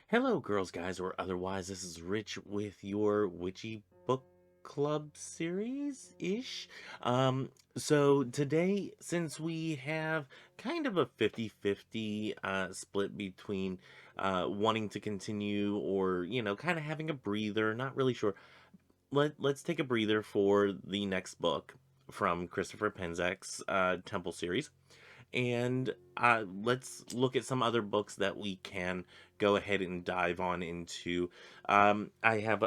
Hello, girls, guys, or otherwise. This is Rich with your Witchy Book Club series ish. So today, since we have kind of a 50-50 split between wanting to continue or, kind of having a breather, not really sure, let's take a breather for the next book from Christopher Penzak's Temple series. And let's look at some other books that we can go ahead and dive on into. I have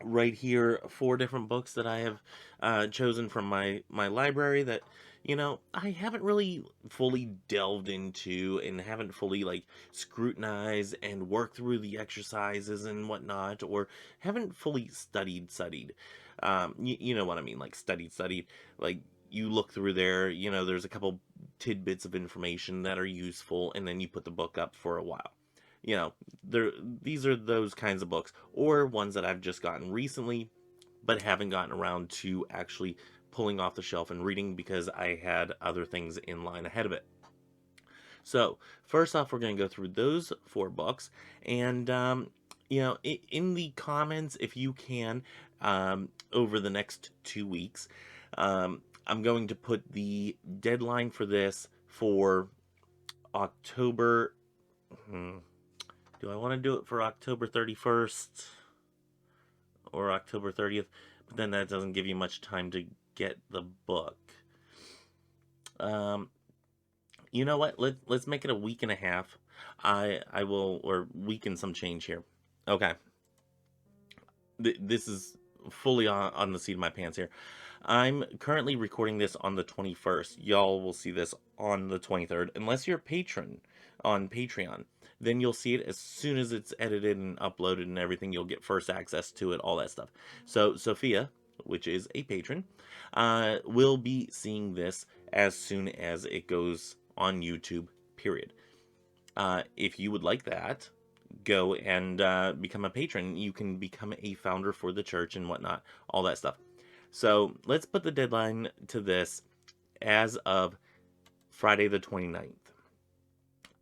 right here four different books that I have chosen from my library that I haven't really fully delved into and haven't fully like scrutinized and worked through the exercises and whatnot, or haven't fully studied. You know what I mean, like studied. Like you look through there, there's a couple tidbits of information that are useful, and then you put the book up for a while. You know, there these are those kinds of books, or ones that I've just gotten recently but haven't gotten around to actually pulling off the shelf and reading because I had other things in line ahead of it. So first off, we're going to go through those four books. And in the comments, if you can, over the next 2 weeks, I'm going to put the deadline for this for October. hmm, do I want to do it for October 31st or October 30th? But then that doesn't give you much time to get the book. Um, you know what? Let's make it a week and a half. I will, or week and some change here. Okay. This is fully on the seat of my pants here. I'm currently recording this on the 21st. Y'all will see this on the 23rd. Unless you're a patron on Patreon, then you'll see it as soon as it's edited and uploaded and everything. You'll get first access to it, all that stuff. So, Sophia, which is a patron, will be seeing this as soon as it goes on YouTube, period. If you would like that, go and become a patron. You can become a founder for the church and whatnot, all that stuff. So let's put the deadline to this as of Friday the 29th.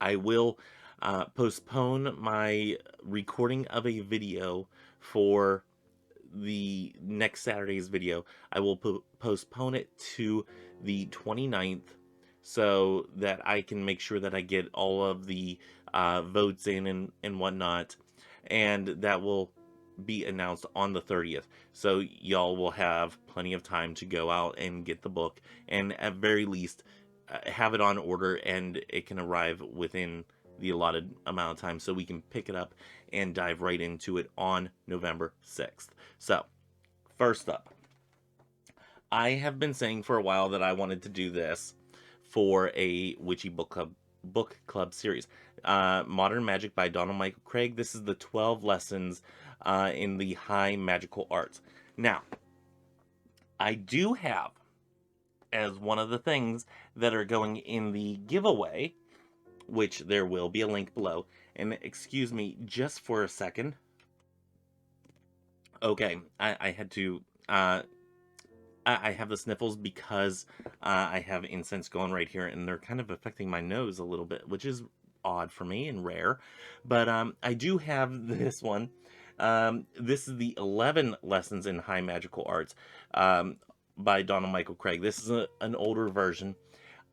I will postpone my recording of a video for the next Saturday's video. I will postpone it to the 29th so that I can make sure that I get all of the votes in and whatnot. And that will be announced on the 30th. So y'all will have plenty of time to go out and get the book, and at very least have it on order and it can arrive within the allotted amount of time so we can pick it up and dive right into it on November 6th. So, first up, I have been saying for a while that I wanted to do this for a Witchy book club series. Modern Magic by Donald Michael Craig. This is the 12 lessons in the high magical arts. Now, I do have, as one of the things that are going in the giveaway, which there will be a link below. And excuse me just for a second. Okay, I had to. I have the sniffles because I have incense going right here, and they're kind of affecting my nose a little bit, which is odd for me and rare. But I do have this one. This is the 11 Lessons in High Magical Arts by Donald Michael Craig. This is an older version.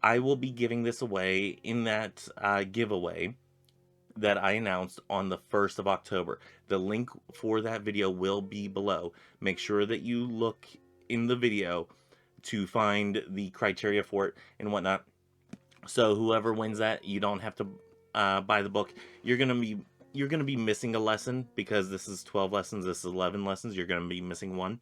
I will be giving this away in that giveaway that I announced on the 1st of October. The link for that video will be below. Make sure that you look in the video to find the criteria for it and whatnot. So whoever wins that, you don't have to buy the book. You're gonna be missing a lesson because this is 12 lessons. This is 11 lessons. You're gonna be missing one.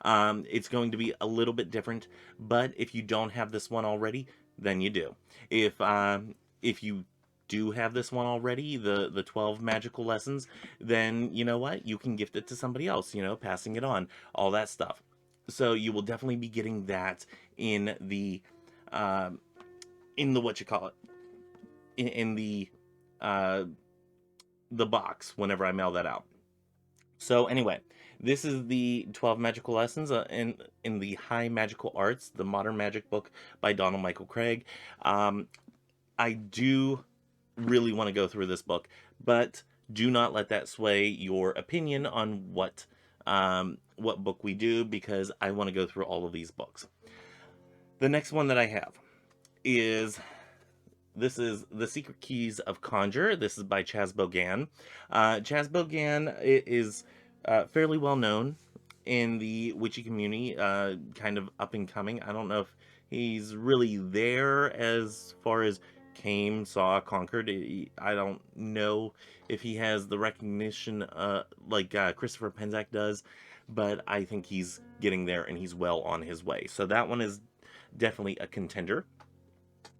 It's going to be a little bit different, but if you don't have this one already, then you do. If you do have this one already, the 12 magical lessons, then you know what? You can gift it to somebody else, passing it on, all that stuff. So you will definitely be getting that in the uh, what you call it, in uh, the box whenever I mail that out. So anyway, this is the 12 magical lessons in the high magical arts, the modern magic book by Donald Michael Craig. I do really want to go through this book, but Do not let that sway your opinion on what book we do, because I want to go through all of these books. The next one that I have is this is The Secret Keys of Conjure. This is by Chaz Bogan. Chaz Bogan is fairly well known in the witchy community, kind of up and coming. I don't know if he's really there as far as came, saw, conquered. I don't know if he has the recognition like Christopher Penczak does, but I think he's getting there and he's well on his way. So that one is definitely a contender.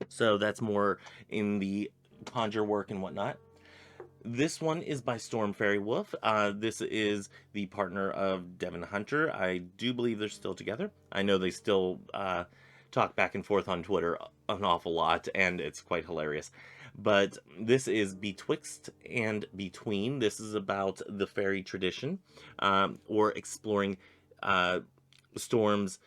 So that's more in the conjure work and whatnot. This one is by Storm Fairy Wolf. This is the partner of Devin Hunter. I do believe they're still together. I know they still talk back and forth on Twitter an awful lot, and it's quite hilarious. But this is Betwixt and Between. This is about the fairy tradition, or exploring Storm's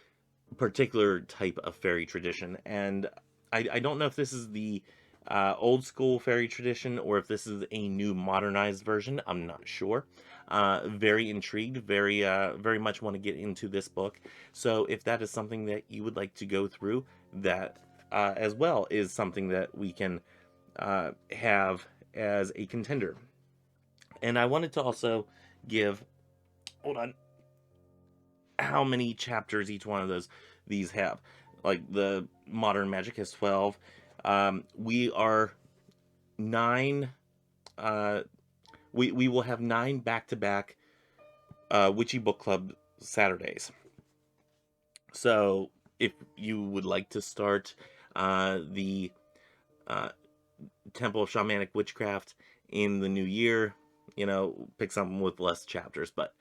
particular type of fairy tradition. And I don't know if this is the old school fairy tradition or if this is a new modernized version. I'm not sure. Very intrigued, very much want to get into this book. So if that is something that you would like to go through, that as well is something that we can have as a contender. And I wanted to also give, hold on, how many chapters each one of these have. Like the Modern Magic has 12. We are 9. We will have 9 back-to-back Witchy Book Club Saturdays. So if you would like to start the Temple of Shamanic Witchcraft in the new year, pick something with less chapters, but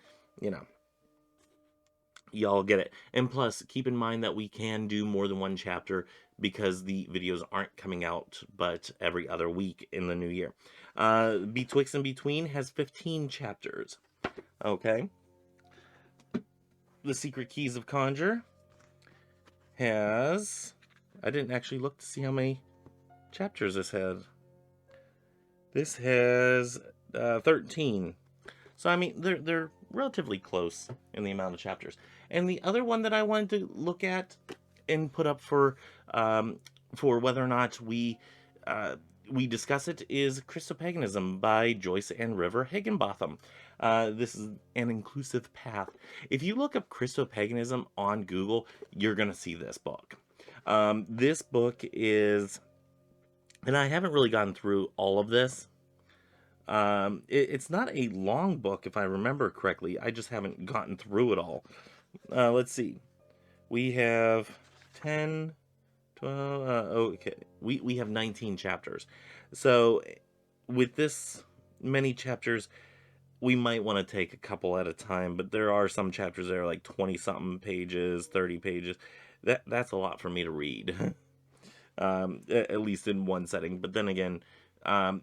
y'all get it. And plus, keep in mind that we can do more than one chapter because the videos aren't coming out but every other week in the new year. Betwixt and Between has 15 chapters. Okay. The Secret Keys of Conjure has... I didn't actually look to see how many chapters this had. This has 13. So, I mean, they're relatively close in the amount of chapters. And the other one that I wanted to look at and put up for whether or not we discuss it is Christopaganism by Joyce and River Higginbotham. This is an inclusive path. If you look up Christopaganism on Google, you're going to see this book. This book is, and I haven't really gotten through all of this. It's not a long book, if I remember correctly. I just haven't gotten through it all. Let's see. We have 10, 12, okay. We have 19 chapters. So, with this many chapters, we might want to take a couple at a time, but there are some chapters that are like 20-something pages, 30 pages. That's a lot for me to read. At least in one setting. But then again,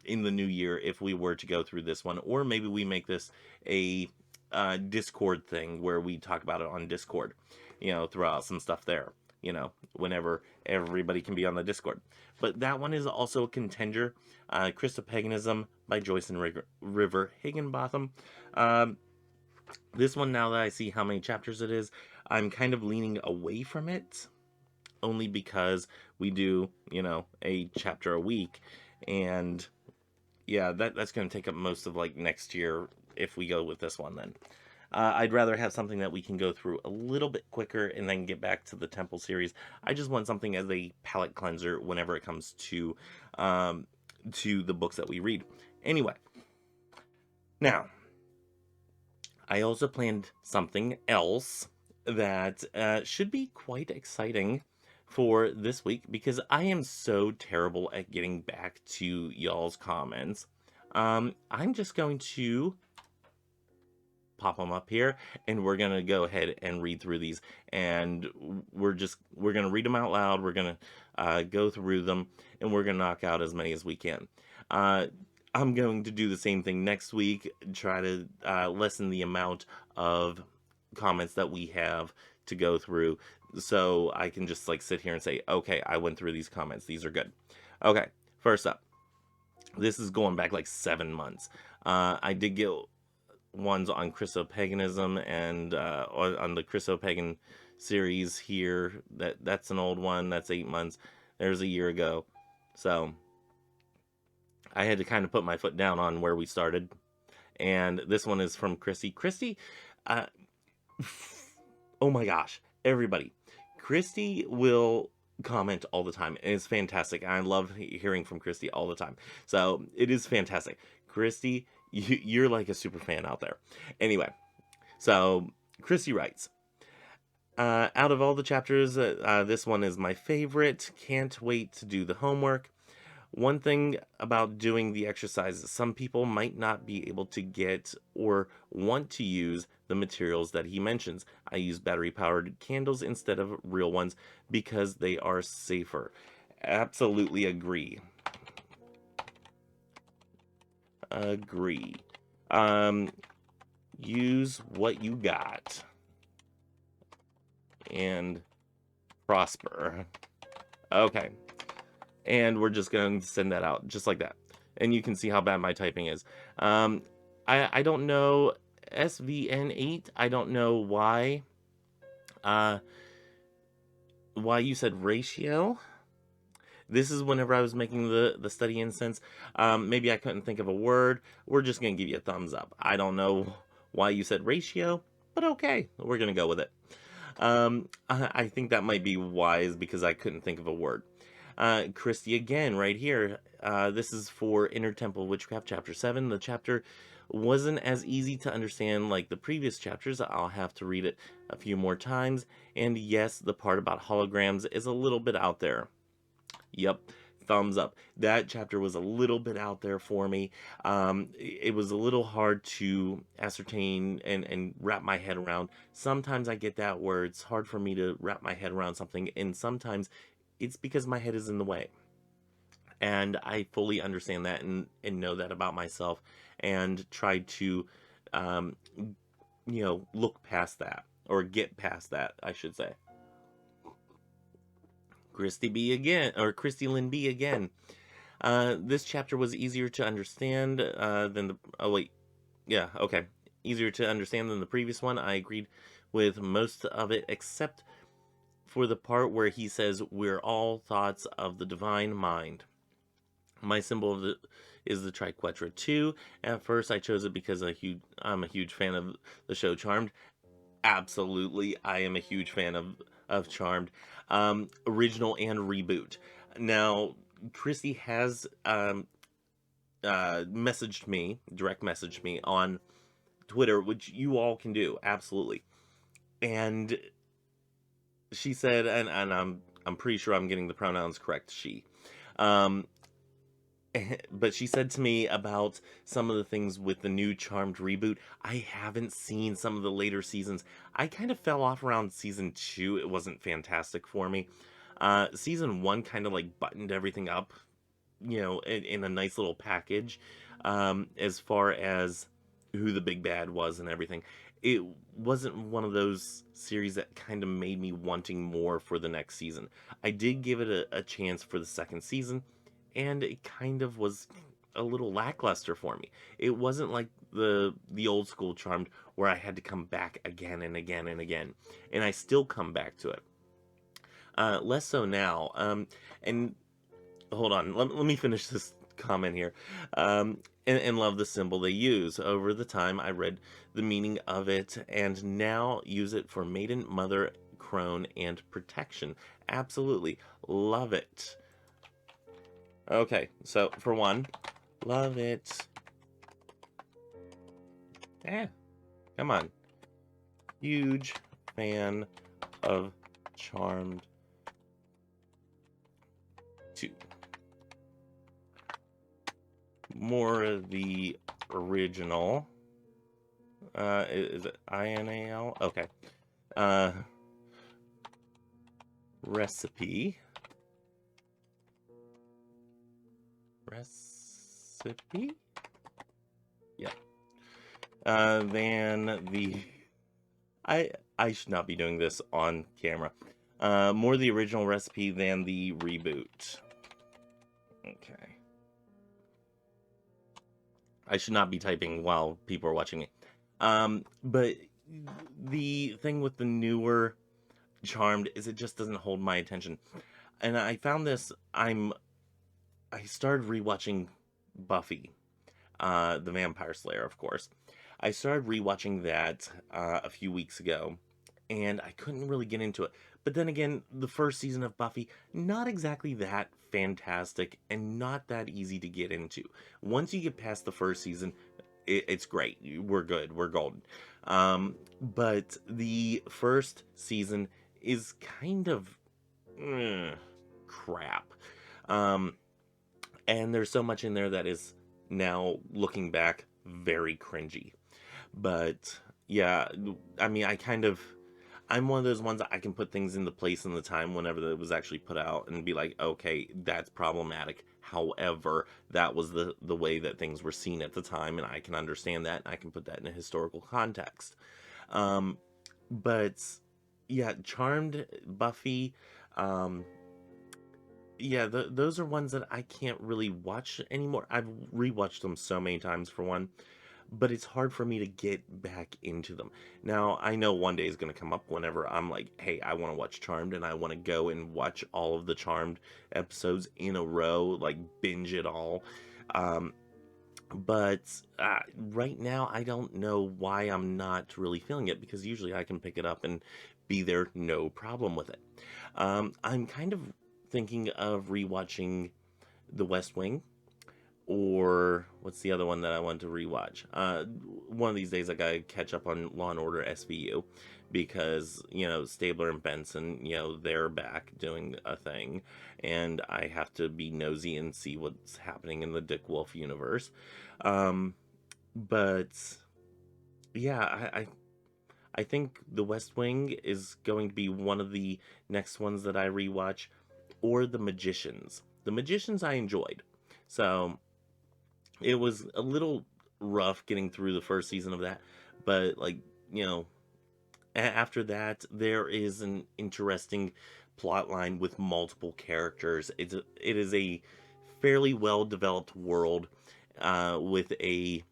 in the new year, if we were to go through this one, or maybe we make this a Discord thing where we talk about it on Discord, throw out some stuff there, whenever everybody can be on the Discord. But that one is also a contender. Christopaganism by Joyce and River Higginbotham. This one, now that I see how many chapters it is, I'm kind of leaning away from it, only because we do, a chapter a week. And yeah, that's going to take up most of like next year if we go with this one then. I'd rather have something that we can go through a little bit quicker and then get back to the Temple series. I just want something as a palate cleanser whenever it comes to the books that we read. Anyway, now, I also planned something else that should be quite exciting for this week, because I am so terrible at getting back to y'all's comments. I'm just going to pop them up here, and we're gonna go ahead and read through these, and we're gonna read them out loud. We're gonna go through them, and we're gonna knock out as many as we can. I'm going to do the same thing next week, try to lessen the amount of comments that we have to go through, so I can just like sit here and say, okay, I went through these comments, these are good. Okay, first up, this is going back like 7 months. I did get ones on Chrysopaganism and on the Chrysopagan series here. That's an old one. That's 8 months. There's a year ago. So I had to kind of put my foot down on where we started. And this one is from Christy. Christy, uh, oh my gosh, everybody. Christy will comment all the time, and it's fantastic. I love hearing from Christy all the time. So it is fantastic. Christy, you're like a super fan out there. Anyway, so Christy writes, out of all the chapters, this one is my favorite. Can't wait to do the homework. One thing about doing the exercises, some people might not be able to get or want to use the materials that he mentions. I use battery-powered candles instead of real ones because they are safer. Absolutely agree. Agree. Use what you got and prosper. Okay. And we're just going to send that out just like that. And you can see how bad my typing is. I don't know SVN8. I don't know why you said ratio. This is whenever I was making the study incense. Maybe I couldn't think of a word. We're just going to give you a thumbs up. I don't know why you said ratio, but okay. We're going to go with it. I think that might be wise because I couldn't think of a word. Christy again, right here. This is for Inner Temple Witchcraft, Chapter 7. The chapter wasn't as easy to understand like the previous chapters. I'll have to read it a few more times. And yes, the part about holograms is a little bit out there. Yep, thumbs up. That chapter was a little bit out there for me. It was a little hard to ascertain and wrap my head around. Sometimes I get that where it's hard for me to wrap my head around something, and sometimes it's because my head is in the way. And I fully understand that and know that about myself and try to, look past that or get past that, I should say. Christy B again, or Christy Lynn B again. This chapter was easier to understand than the, oh wait, yeah, okay. Easier to understand than the previous one. I agreed with most of it except for the part where he says we're all thoughts of the divine mind. My symbol is the Triquetra 2. At first I chose it because I'm a huge fan of the show Charmed. Absolutely, I am a huge fan of Charmed. Original and reboot. Now, Christy has direct messaged me on Twitter, which you all can do, absolutely. And she said, and I'm pretty sure I'm getting the pronouns correct, she. But she said to me about some of the things with the new Charmed reboot. I haven't seen some of the later seasons. I kind of fell off around season 2. It wasn't fantastic for me. Season 1 kind of like buttoned everything up, in a nice little package, as far as who the big bad was and everything. It wasn't one of those series that kind of made me wanting more for the next season. I did give it a chance for the second season, and it kind of was a little lackluster for me. It wasn't like the old school Charmed where I had to come back again and again and again, and I still come back to it. Less so now. And hold on, let me finish this comment here. And love the symbol they use. Over the time, I read the meaning of it, and now use it for maiden, mother, crone, and protection. Absolutely love it. Okay, so for one, love it. Yeah, come on. Huge fan of Charmed 2. More of the original. Is it INAL? Okay. Recipe. Yeah. Than the... I should not be doing this on camera. More the original recipe than the reboot. Okay. I should not be typing while people are watching me. But the thing with the newer Charmed is it just doesn't hold my attention. And I found this. I started rewatching Buffy, the Vampire Slayer, of course. I started rewatching that a few weeks ago, and I couldn't really get into it. But then again, the first season of Buffy, not exactly that fantastic and not that easy to get into. Once you get past the first season, it's great. We're good. We're golden. But the first season is kind of crap. Um, and there's so much in there that is now looking back very cringy. But yeah, I mean, I'm one of those ones that I can put things into place in the time whenever it was actually put out and be like, okay, that's problematic. However, that was the way that things were seen at the time, and I can understand that, and I can put that in a historical context. Um, but yeah, Charmed, Buffy, um, yeah, those are ones that I can't really watch anymore. I've rewatched them so many times for one, but it's hard for me to get back into them. Now, I know one day is going to come up whenever I'm like, hey, I want to watch Charmed and I want to go and watch all of the Charmed episodes in a row, like binge it all. Um, but right now, I don't know why I'm not really feeling it because usually I can pick it up and be there, no problem with it. I'm kind of thinking of rewatching The West Wing, or what's the other one that I want to rewatch? One of these days I gotta catch up on Law and Order SVU because Stabler and Benson, they're back doing a thing, and I have to be nosy and see what's happening in the Dick Wolf universe. Um, but yeah, I think The West Wing is going to be one of the next ones that I rewatch, or The Magicians. The Magicians I enjoyed. So it was a little rough getting through the first season of that, but like, you know, after that there is an interesting plot line with multiple characters. It is a fairly well developed world with a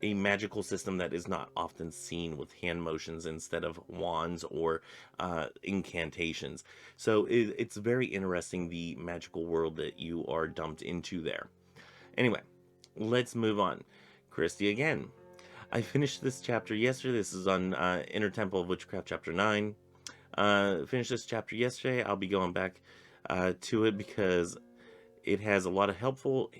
magical system that is not often seen with hand motions instead of wands or incantations. So it's very interesting, the magical world that you are dumped into there. Anyway, let's move on. Christy again. I finished this chapter yesterday. This is on Inner Temple of Witchcraft, chapter 9. Finished this chapter yesterday. I'll be going back to it because it has a lot of helpful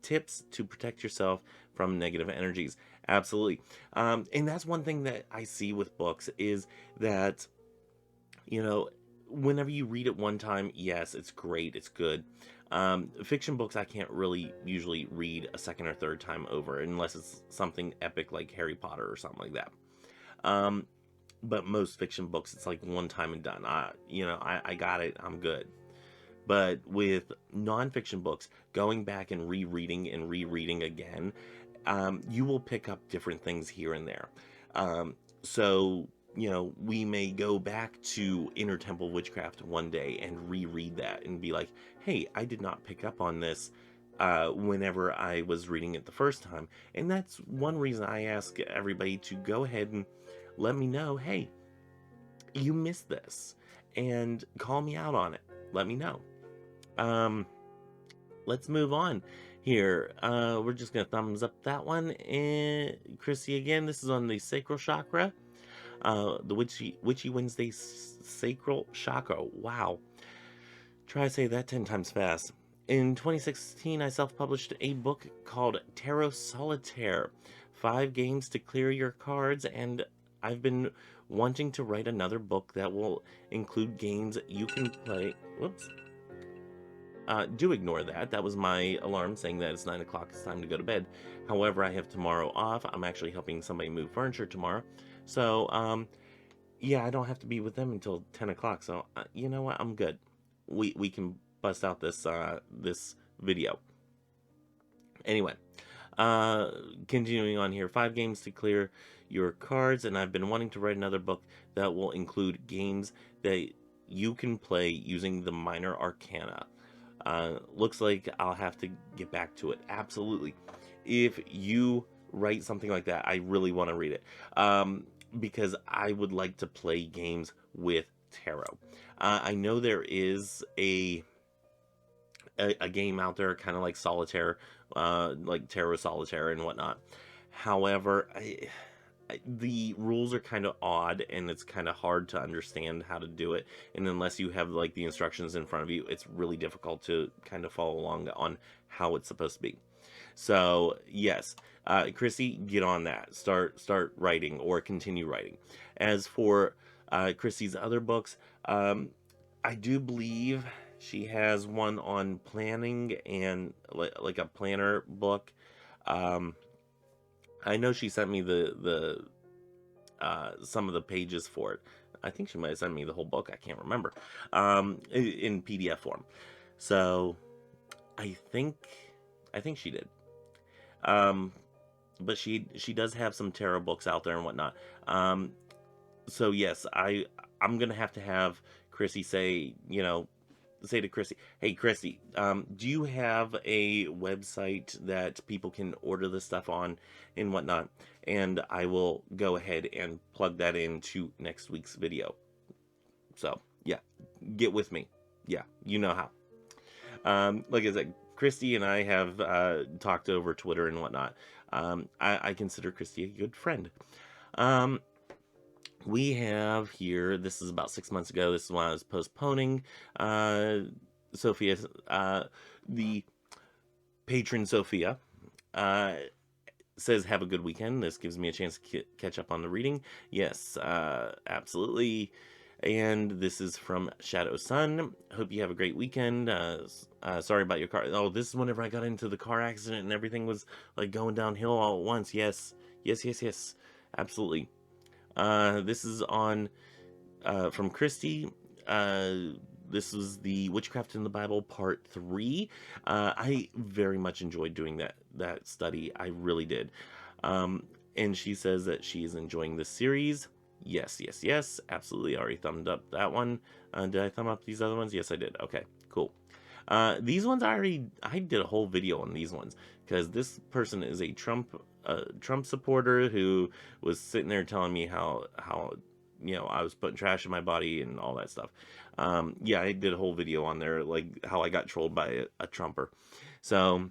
tips to protect yourself from negative energies. Absolutely. And that's one thing that I see with books is that, you know, whenever you read it one time, yes, it's great, it's good. Fiction books I can't really usually read a second or third time over unless it's something epic like Harry Potter or something like that. Um, but most fiction books, it's like one time and done. I got it, I'm good. But with nonfiction books, going back and rereading again, you will pick up different things here and there. So, we may go back to Inner Temple Witchcraft one day and reread that and be like, hey, I did not pick up on this whenever I was reading it the first time. And that's one reason I ask everybody to go ahead and let me know, hey, you missed this, and call me out on it. Let me know. Um, let's move on here. We're just gonna thumbs up that one. And Chrissy again, this is on the sacral chakra. The Witchy Wednesday sacral chakra. Wow. Try to say that 10 times fast. In 2016, I self-published a book called Tarot Solitaire. 5 games to clear your cards, and I've been wanting to write another book that will include games you can play. Whoops. Do ignore that. That was my alarm saying that it's 9 o'clock, it's time to go to bed. However, I have tomorrow off. I'm actually helping somebody move furniture tomorrow. So, yeah, I don't have to be with them until 10 o'clock. So, you know what? I'm good. We can bust out this video. Anyway, continuing on here. 5 games to clear your cards, and I've been wanting to write another book that will include games that you can play using the minor arcana. Looks like I'll have to get back to it. Absolutely. if you write something like that, I really want to read it. Because I would like to play games with tarot. I know there is a game out there, kind of like solitaire, like tarot solitaire and whatnot. However, the rules are kind of odd, and it's kind of hard to understand how to do it. And unless you have like the instructions in front of you, it's really difficult to kind of follow along on how it's supposed to be. So yes, Chrissy, get on that. Start writing or continue writing. As for Chrissy's other books, I do believe she has one on planning and like a planner book. Um, I know she sent me the some of the pages for it. I think she might have sent me the whole book. I can't remember. In PDF form. So I think I think she did. Um, but she does have some tarot books out there and whatnot. So yes, I'm gonna have to have Chrissy say, say to Chrissy, hey Chrissy, do you have a website that people can order the stuff on and whatnot? And I will go ahead and plug that into next week's video. So yeah, get with me. Yeah, you know how. Like I said, Christy and I have talked over Twitter and whatnot. I consider Christy a good friend. Um, we have here, this is about 6 months ago, this is when I was postponing Sophia, the patron Sophia, uh, says, have a good weekend. This gives me a chance to catch up on the reading. Yes, absolutely. And this is from Shadow Sun. Hope you have a great weekend. Sorry about your car. Oh, this is whenever I got into the car accident and everything was like going downhill all at once. Yes, yes, yes, yes. Absolutely. This is on from Christy. This was the Witchcraft in the Bible Part 3. I very much enjoyed doing that study. I really did. And she says that she is enjoying this series. Yes, yes, yes. Absolutely. I already thumbed up that one. Did I thumb up these other ones? Yes, I did. Okay, cool. These ones I did a whole video on these ones because this person is a Trump supporter who was sitting there telling me how I was putting trash in my body and all that stuff. Yeah, I did a whole video on there, like how I got trolled by a Trumper. So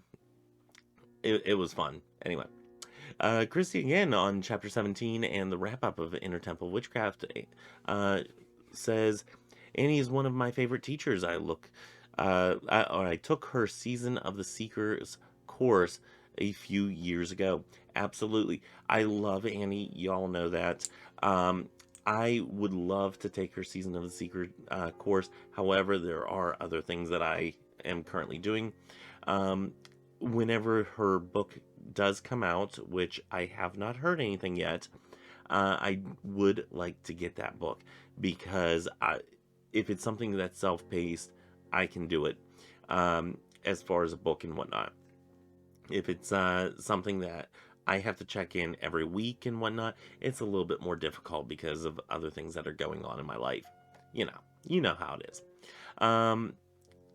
it was fun. Anyway, Christy again on chapter 17 and the wrap up of Inner Temple Witchcraft says, Annie is one of my favorite teachers. I took her Season of the Seekers course a few years ago. Absolutely. I love Annie. Y'all know that. I would love to take her Season of the Seeker course. However, there are other things that I am currently doing. Whenever her book does come out, which I have not heard anything yet, I would like to get that book because if it's something that's self-paced, I can do it as far as a book and whatnot. If it's something that I have to check in every week and whatnot, it's a little bit more difficult because of other things that are going on in my life. You know how it is.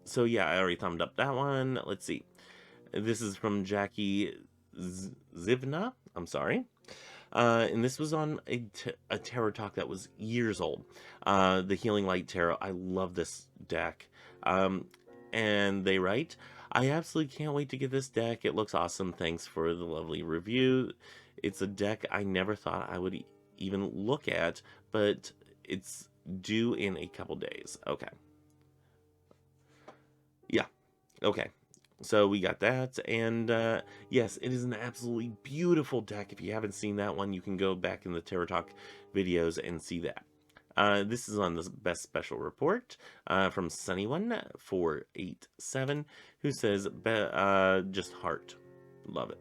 So yeah, I already thumbed up that one. Let's see. This is from Jackie Zivna. I'm sorry. And this was on a tarot talk that was years old. The Healing Light Tarot. I love this deck. And they write, I absolutely can't wait to get this deck. It looks awesome. Thanks for the lovely review. It's a deck I never thought I would even look at, but it's due in a couple days. Okay. Yeah. Okay. So we got that, and yes, it is an absolutely beautiful deck. If you haven't seen that one, you can go back in the Tarot Talk videos and see that. This is on the Best Special Report from Sunny1487, who says, just heart. Love it.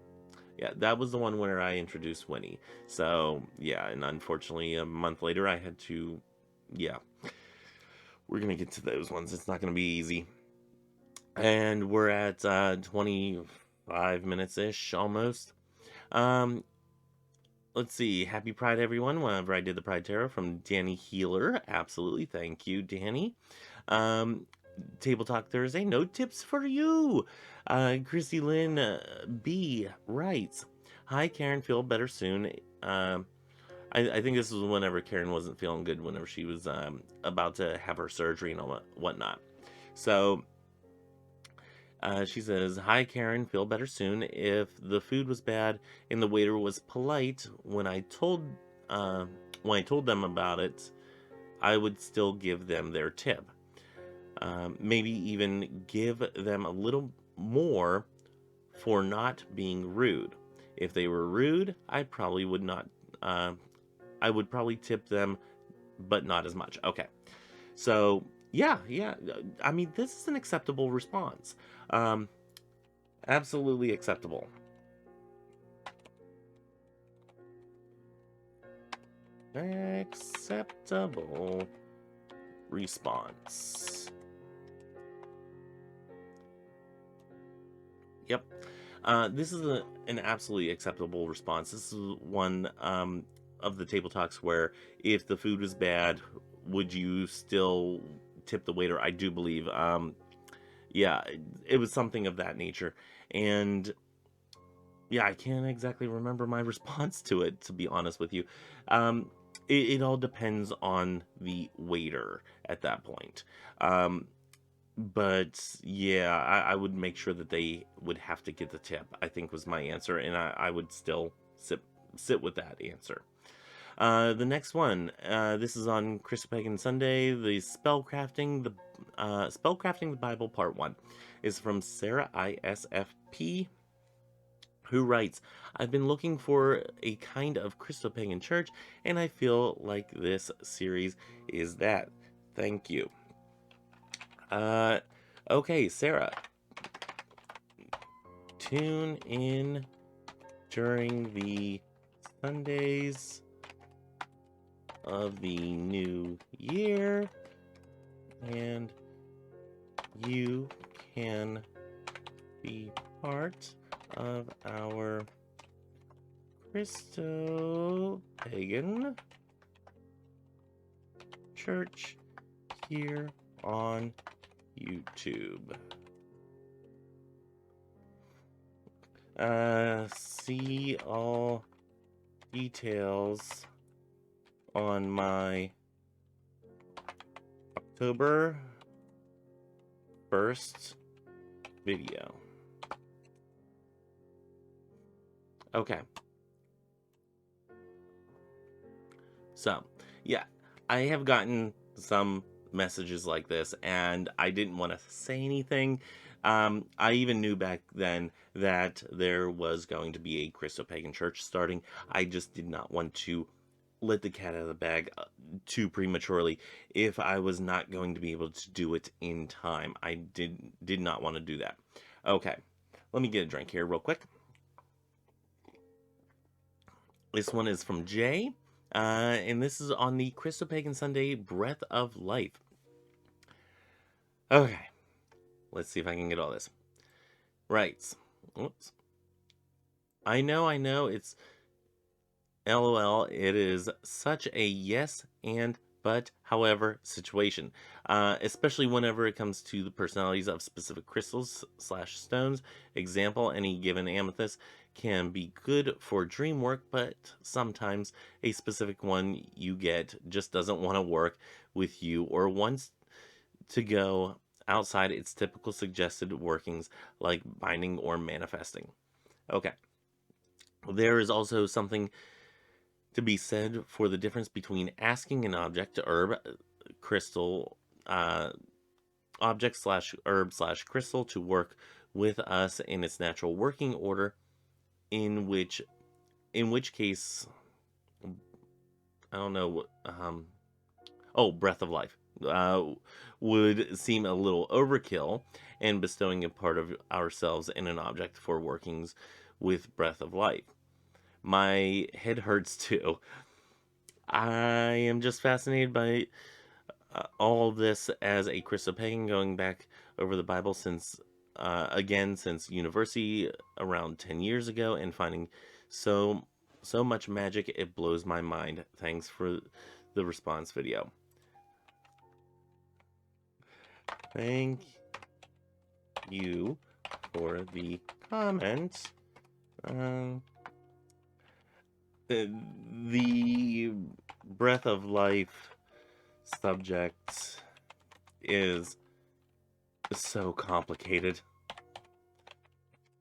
Yeah, that was the one where I introduced Winnie. So, yeah, and unfortunately, a month later, I had to, yeah. We're going to get to those ones. It's not going to be easy. And we're at 25 minutes-ish, almost. Let's see. Happy Pride, everyone. Whenever I did the Pride Tarot from Danny Healer. Absolutely. Thank you, Danny. Table Talk Thursday, no tips for you. Chrissy Lynn B writes, "Hi Karen, feel better soon." I think this was whenever Karen wasn't feeling good, whenever she was about to have her surgery and all whatnot. So she says, "Hi Karen, feel better soon. If the food was bad and the waiter was polite uh, when I told them about it, I would still give them their tip. Maybe even give them a little more for not being rude. If they were rude, I probably would not. I would probably tip them, but not as much." Okay, so yeah. I mean, this is an acceptable response. Um, Absolutely acceptable. Acceptable response. Yep. This is an absolutely acceptable response. This is one of the table talks where if the food was bad, would you still tip the waiter? I do believe. Yeah, it was something of that nature. And yeah, I can't exactly remember my response to it, to be honest with you. It all depends on the waiter at that point. Um, but yeah, I would make sure that they would have to get the tip, I think was my answer, and I would still sit with that answer. The next one, this is on Chris Pagan Sunday. The spellcrafting the Bible Part 1 is from Sarah ISFP, who writes, "I've been looking for a kind of Christo-pagan church, and I feel like this series is that. Thank you." Uh, okay, Sarah, tune in during the Sundays of the new year, and you can be part of our Christo-pagan church here on YouTube. See all details on my October 1st video. Okay. So, yeah, I have gotten some messages like this, and I didn't want to say anything. I even knew back then that there was going to be a Christo-pagan church starting. I just did not want to let the cat out of the bag too prematurely if I was not going to be able to do it in time. I did not want to do that. Okay, let me get a drink here real quick. This one is from Jay, and this is on the Christo-pagan Sunday Breath of Life. Okay, let's see if I can get all this. Right. Oops. I know, it's LOL. It is such a yes and but however situation, especially whenever it comes to the personalities of specific crystals slash stones. Example, any given amethyst can be good for dream work, but sometimes a specific one you get just doesn't want to work with you or wants to go outside its typical suggested workings, like binding or manifesting. Okay. There is also something to be said for the difference between asking an object, herb, crystal, uh, object slash herb slash crystal to work with us in its natural working order, in which case, I don't know, breath of life, would seem a little overkill, and bestowing a part of ourselves in an object for workings with breath of life. My head hurts too. I am just fascinated by all of this as a Christo-pagan, going back over the Bible since university around 10 years ago, and finding so much magic, it blows my mind. Thanks for the response video. Thank you for the comment. The Breath of Life subject is so complicated.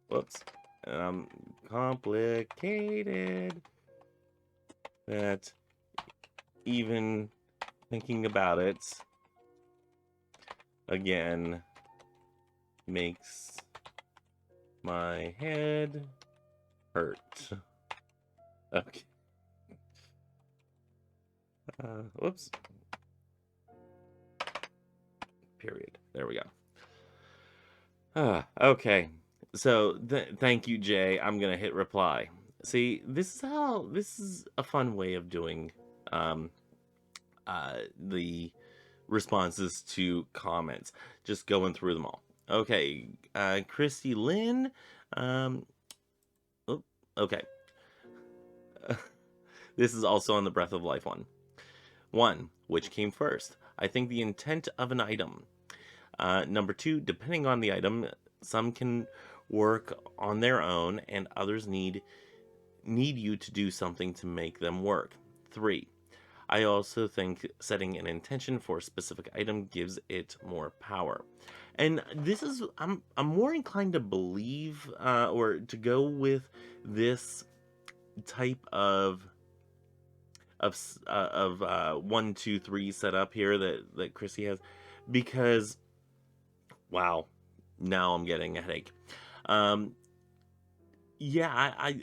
Whoops. Complicated that even thinking about it again makes my head hurt. Okay. Whoops. Period. There we go. Okay. So thank you, Jay. I'm gonna hit reply. See, this is a fun way of doing um the responses to comments. Just going through them all. Okay, Christy Lynn. Um, oh, okay. This is also on the Breath of Life one. 1. Which came first? I think the intent of an item. Number 2, depending on the item, some can work on their own and others need you to do something to make them work. 3. I also think setting an intention for a specific item gives it more power. And this is, I'm more inclined to believe or to go with this type of 1, 2, 3 setup here that Chrissy has, because wow, now I'm getting a headache. Yeah, I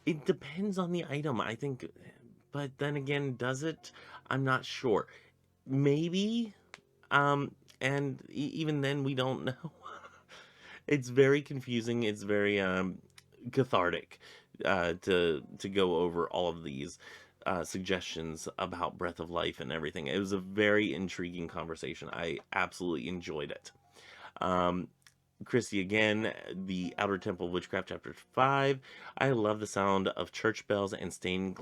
it depends on the item, I think, but then again, does it? I'm not sure. Maybe, and even then, we don't know. It's very confusing. It's very cathartic to go over all of these suggestions about Breath of Life and everything. It was a very intriguing conversation. I absolutely enjoyed it. Um, Christy again, the Outer Temple of Witchcraft, Chapter 5. I love the sound of church bells and stained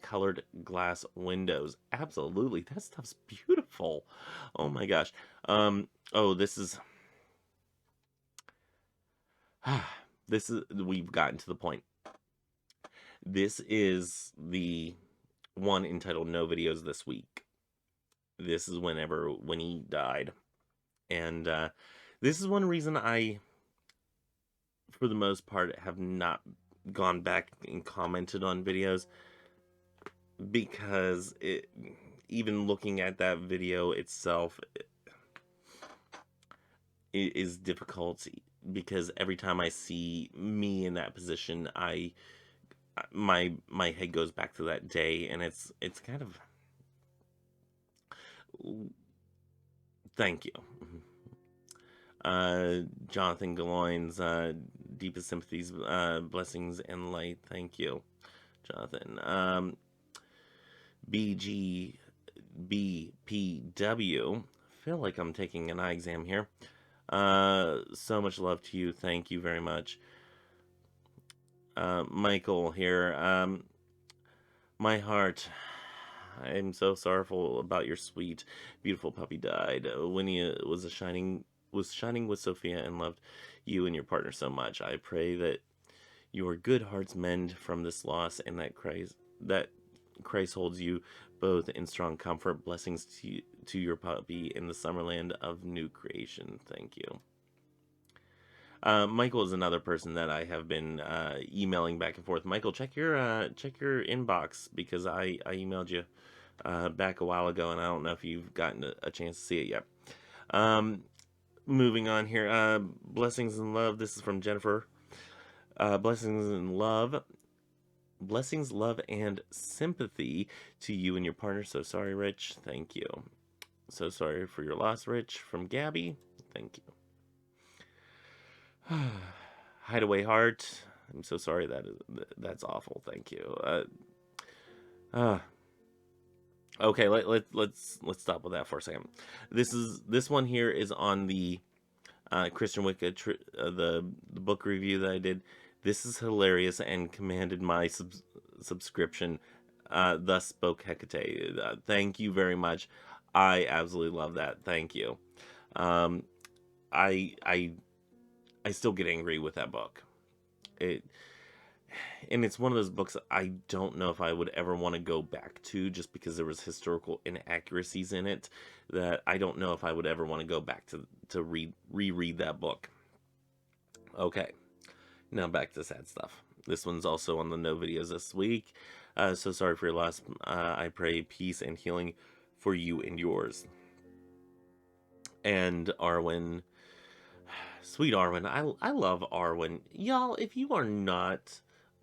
colored glass windows. Absolutely, that stuff's beautiful. Oh my gosh. Oh, this is we've gotten to the point. This is the one entitled "No Videos This Week." This is when he died, and this is one reason I, for the most part, have not gone back and commented on videos, because even looking at that video itself, it is difficult, because every time I see me in that position, my head goes back to that day, and it's kind of, thank you. Jonathan Galoins, deepest sympathies, blessings and light. Thank you, Jonathan. BGBPW. Feel like I'm taking an eye exam here. So much love to you. Thank you very much. Michael here. My heart. I'm so sorrowful about your sweet, beautiful puppy died. Winnie was shining with Sophia and loved you and your partner so much. I pray that your good hearts mend from this loss, and that Christ holds you both in strong comfort. Blessings to your puppy in the summerland of new creation. Thank you. Michael is another person that I have been emailing back and forth. Michael, check your inbox, because I emailed you back a while ago, and I don't know if you've gotten a chance to see it yet. Moving on here. Blessings and love. This is from Jennifer. Blessings and love. Blessings, love, and sympathy to you and your partner. So sorry, Rich. Thank you. So sorry for your loss, Rich. From Gabby. Thank you. Hideaway Heart. I'm so sorry. That's awful. Thank you. Okay, let's stop with that for a second. This one here is on the Christian Wicca, the book review that I did. This is hilarious and commanded my subscription. Thus spoke Hecate. Thank you very much. I absolutely love that. Thank you. Um, I I I still get angry with that book. It and it's one of those books I don't know if I would ever want to go back to, just because there was historical inaccuracies in it that I don't know if I would ever want to go back to reread that book. Okay, now back to sad stuff. This one's also on the no videos this week. So sorry for your loss. I pray peace and healing for you and yours. And Arwen, sweet Arwen, I love Arwen. Y'all,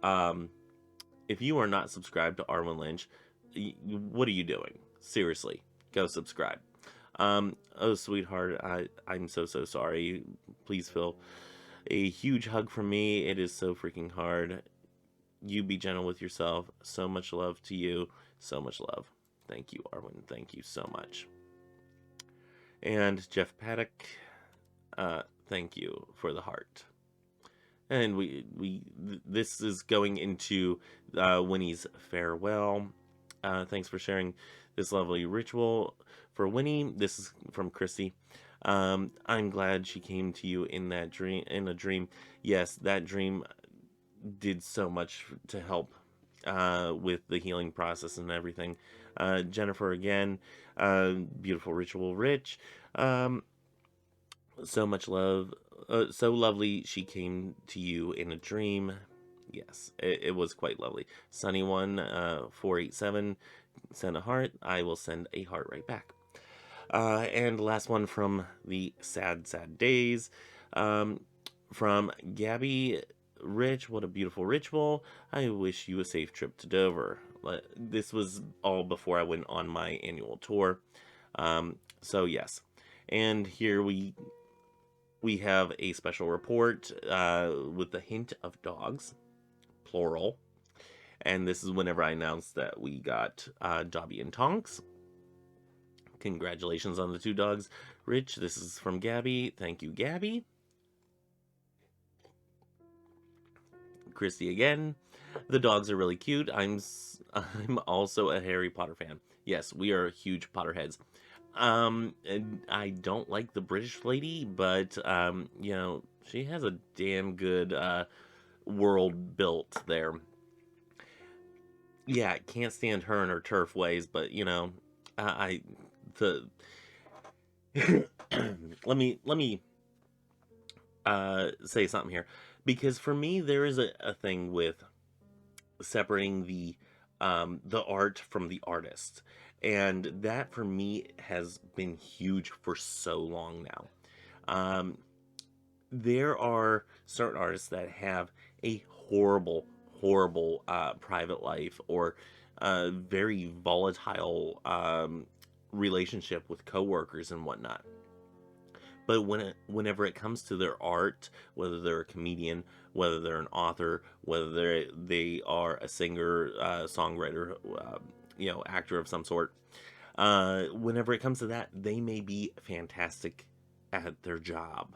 um, if you are not subscribed to Arwen Lynch, what are you doing? Seriously, go subscribe. Oh, sweetheart, I'm so sorry. Please feel a huge hug from me. It is so freaking hard. You be gentle with yourself. So much love to you. So much love. Thank you, Arwen. Thank you so much. And Jeff Paddock, thank you for the heart. And this is going into Winnie's farewell. Thanks for sharing this lovely ritual for Winnie. This is from Christy. I'm glad she came to you in a dream. Yes, that dream did so much to help with the healing process and everything. Jennifer again, beautiful ritual, Rich. Um, so much love, so lovely. She came to you in a dream. Yes, it was quite lovely. Sunny one, 487, send a heart. I will send a heart right back. And last one from the sad days, from Gabby. Rich, what a beautiful ritual. I wish you a safe trip to Dover. This was all before I went on my annual tour. So yes, and here we have a special report with the hint of dogs, plural. And this is whenever I announced that we got Dobby and Tonks. Congratulations on the 2 dogs, Rich. This is from Gabby. Thank you, Gabby. Christy again. The dogs are really cute. I'm also a Harry Potter fan. Yes, we are huge Potterheads. And I don't like the British lady, but she has a damn good world built there. Yeah, I can't stand her and her turf ways, but I the let me say something here, because for me there is a thing with separating the art from the artist, and that for me has been huge for so long now. um there are certain artists that have a horrible private life, or a very volatile relationship with coworkers and whatnot. But whenever it comes to their art, whether they're a comedian, whether they're an author, whether they are a singer, songwriter, actor of some sort, whenever it comes to that, they may be fantastic at their job.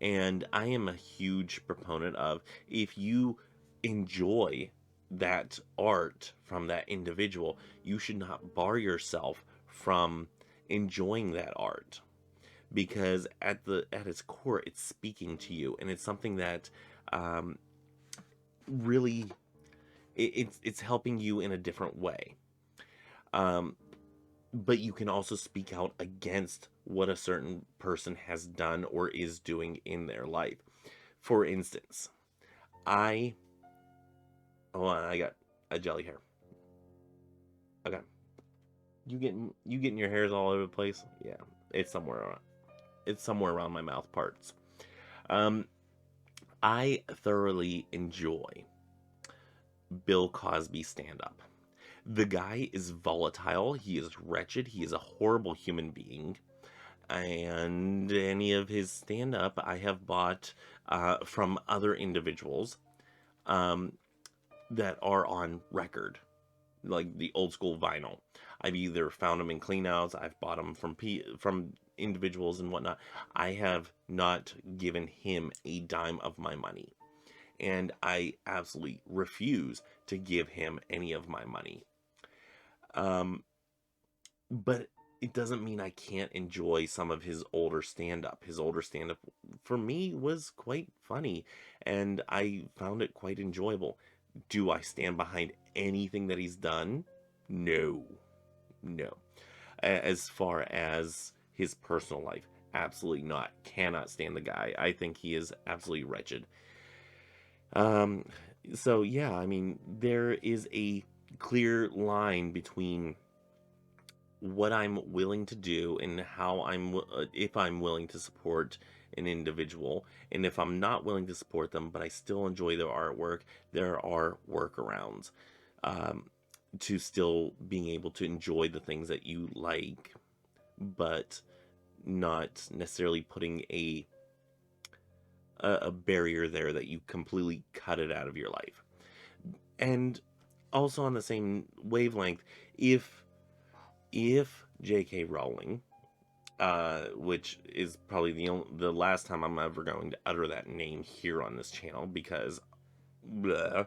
And I am a huge proponent of, if you enjoy that art from that individual, you should not bar yourself from enjoying that art, because at its core it's speaking to you, and it's something that um, really it's helping you in a different way. um, but you can also speak out against what a certain person has done or is doing in their life. For instance, I I got a jelly hair. Okay, you getting your hairs all over the place. Yeah, it's somewhere around, my mouth parts. um I thoroughly enjoy Bill Cosby stand up. The guy is volatile, he is wretched, he is a horrible human being. And any of his stand up I have bought from other individuals um, that are on record, like the old school vinyl. I've either found them in cleanouts, I've bought them from individuals and whatnot. I have not given him a dime of my money, and I absolutely refuse to give him any of my money. Um, but it doesn't mean I can't enjoy some of his older stand-up. His older stand-up for me was quite funny, and I found it quite enjoyable. Do I stand behind anything that he's done? No. No. As far as his personal life, absolutely not. Cannot stand the guy. I think he is absolutely wretched. Um, so yeah, I mean, there is a clear line between what I'm willing to do and how if I'm willing to support an individual, and if I'm not willing to support them, but I still enjoy their artwork, there are workarounds um, to still being able to enjoy the things that you like, but not necessarily putting a barrier there that you completely cut it out of your life. And also on the same wavelength, if J.K. Rowling, which is probably the last time I'm ever going to utter that name here on this channel because bleh,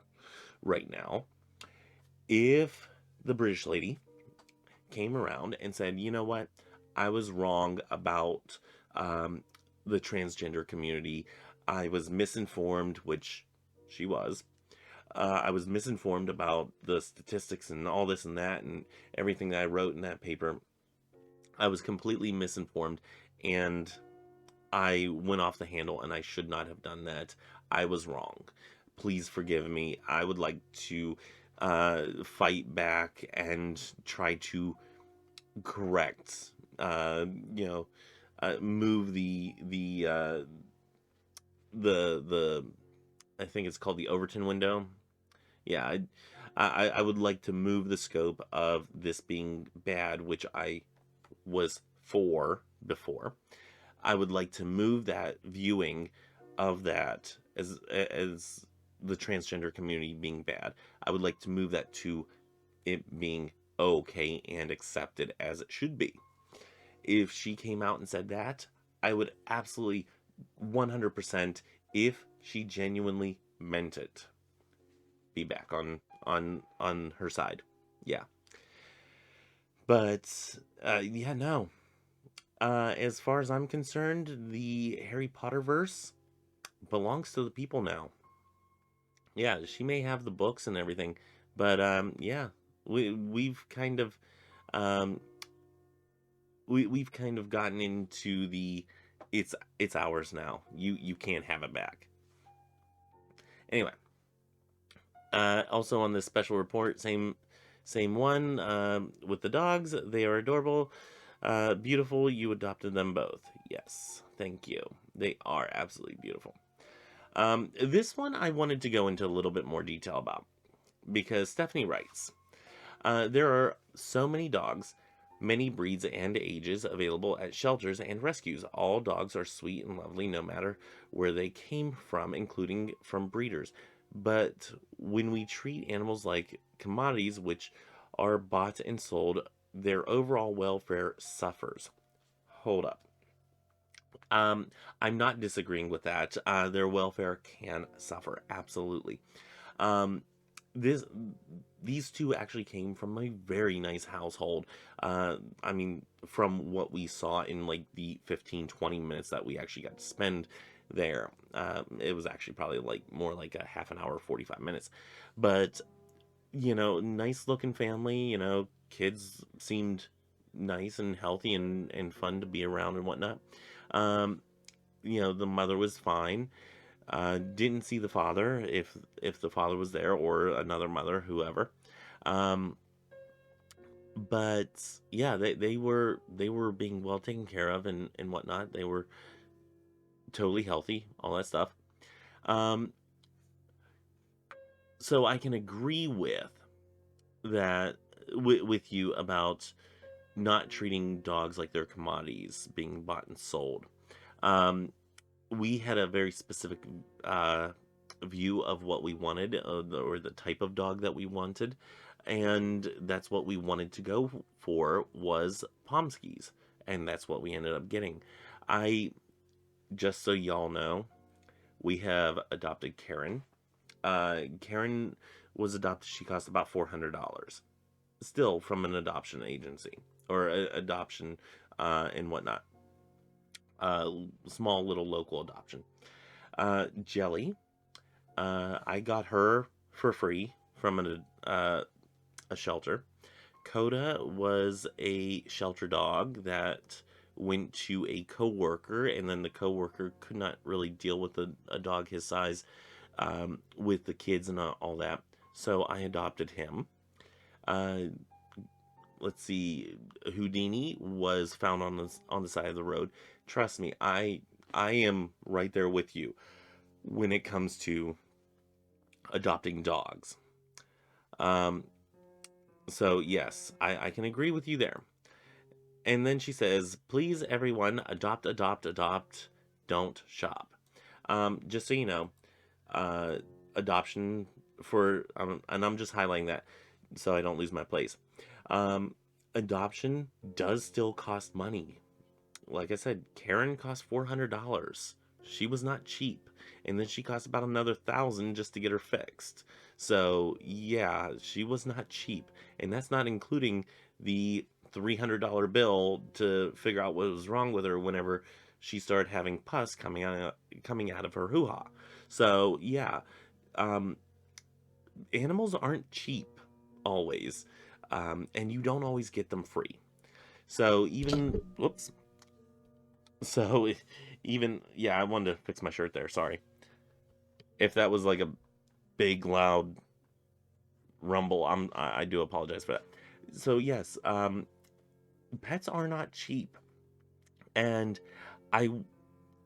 right now, if the British lady came around and said, you know what, I was wrong about um, the transgender community, I was misinformed, which she was. I was misinformed about the statistics and all this and that and everything that I wrote in that paper. I was completely misinformed and I went off the handle and I should not have done that. I was wrong. Please forgive me. I would like to fight back and try to correct, uh, you know, move the I think it's called the Overton window. Yeah, I would like to move the scope of this being bad, which I was for before. I would like to move that viewing of that as the transgender community being bad. I would like to move that to it being okay and accepted as it should be. If she came out and said that, I would absolutely 100%, if she genuinely meant it, be back on her side. Yeah. But yeah, no. As far as I'm concerned, the Harry Potter verse belongs to the people now. Yeah, she may have the books and everything, but yeah, we've kind of um, we've kind of gotten into the it's ours now. You can't have it back. Anyway, also on this special report, same one with the dogs. They are adorable, beautiful. You adopted them both. Yes, thank you. They are absolutely beautiful. This one I wanted to go into a little bit more detail about because Stephanie writes, there are so many dogs, many breeds and ages available at shelters and rescues. All dogs are sweet and lovely no matter where they came from, including from breeders. But when we treat animals like commodities, which are bought and sold, their overall welfare suffers. Hold up. I'm not disagreeing with that. Their welfare can suffer, absolutely. Um, this these two actually came from a very nice household. I mean, from what we saw in like the 15-20 minutes that we actually got to spend there, it was actually probably like more like a half an hour, 45 minutes. But nice looking family. Kids seemed nice and healthy and fun to be around and whatnot. Um, the mother was fine. Didn't see the father, if the father was there or another mother, whoever. Um, but yeah, they were being well taken care of and whatnot. They were totally healthy, all that stuff. Um, so I can agree that with you about not treating dogs like they're commodities being bought and sold. Um, we had a very specific view of what we wanted, or the type of dog that we wanted, and that's what we wanted to go for was Pomskis, and that's what we ended up getting. I Just so y'all know, we have adopted Karen. Karen was adopted. She cost about $400, still from an adoption agency. or adoption and whatnot. Small little local adoption. Jelly, I got her for free from a shelter. Coda was a shelter dog that went to a coworker, and then the coworker could not really deal with a dog his size with the kids and all that. So I adopted him. Uh, let's see, Houdini was found on the side of the road. Trust me, I am right there with you when it comes to adopting dogs. Um, so yes, I can agree with you there. And then she says, please everyone, adopt, adopt, adopt, don't shop. Just so you know, uh, adoption for, and I'm just highlighting that so I don't lose my place. Um, Adoption does still cost money. Like I said, Karen cost $400. She was not cheap, and then she cost about another 1,000 just to get her fixed. So yeah, she was not cheap, and that's not including the $300 bill to figure out what was wrong with her whenever she started having pus coming out of her hoo ha. So yeah, um, animals aren't cheap always, and you don't always get them free. So even whoops, so even yeah, I wanted to fix my shirt there. Sorry if that was like a big loud rumble. I do apologize for that. So yes, pets are not cheap, and I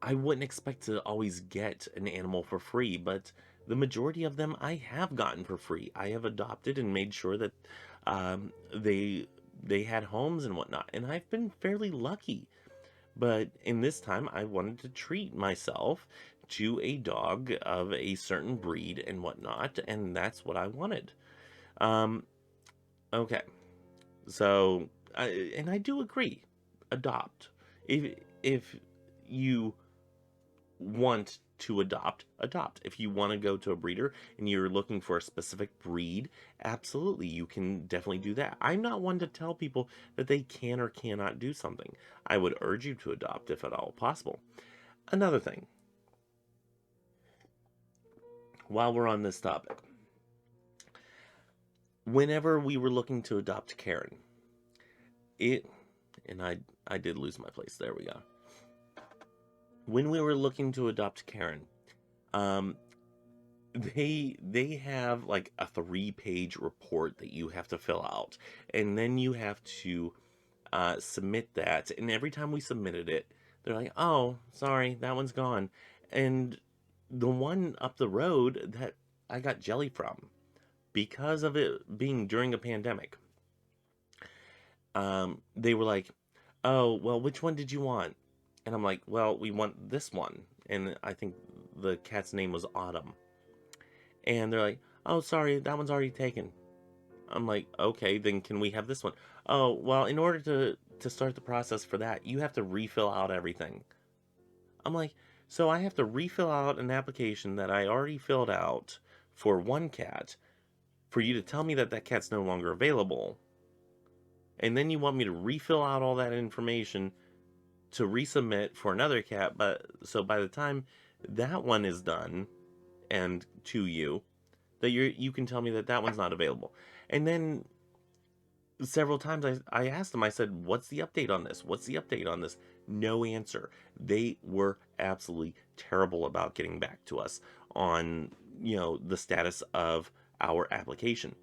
I wouldn't expect to always get an animal for free, but the majority of them I have gotten for free. I have adopted and made sure that um, they they had homes and whatnot, and I've been fairly lucky. But in this time, I wanted to treat myself to a dog of a certain breed and whatnot, and that's what I wanted. Um, okay, so and I do agree, adopt. If you want to adopt, adopt. If you want to go to a breeder and you're looking for a specific breed, absolutely, you can definitely do that. I'm not one to tell people that they can or cannot do something. I would urge you to adopt if at all possible. Another thing, while we're on this topic, whenever we were looking to adopt Karen, it, and I did lose my place. There we go. When we were looking to adopt Karen, um, they have like a 3-page report that you have to fill out, and then you have to submit that. And every time we submitted it, they're like, "Oh, sorry, that one's gone." And the one up the road that I got Jelly from, because of it being during a pandemic, they were like, "Oh, well, which one did you want?" And I'm like, "Well, we want this one." And I think the cat's name was Autumn. And they're like, "Oh, sorry, that one's already taken." I'm like, "Okay, then can we have this one?" "Oh, well, in order to start the process for that, you have to refill out everything." I'm like, "So I have to refill out an application that I already filled out for one cat for you to tell me that that cat's no longer available, and then you want me to refill out all that information to resubmit for another cat, but so by the time that one is done and to you, that you can tell me that that one's not available." And then several times I asked them, I said, "What's the update on this? What's the update on this?" No answer. They were absolutely terrible about getting back to us on, the status of our application.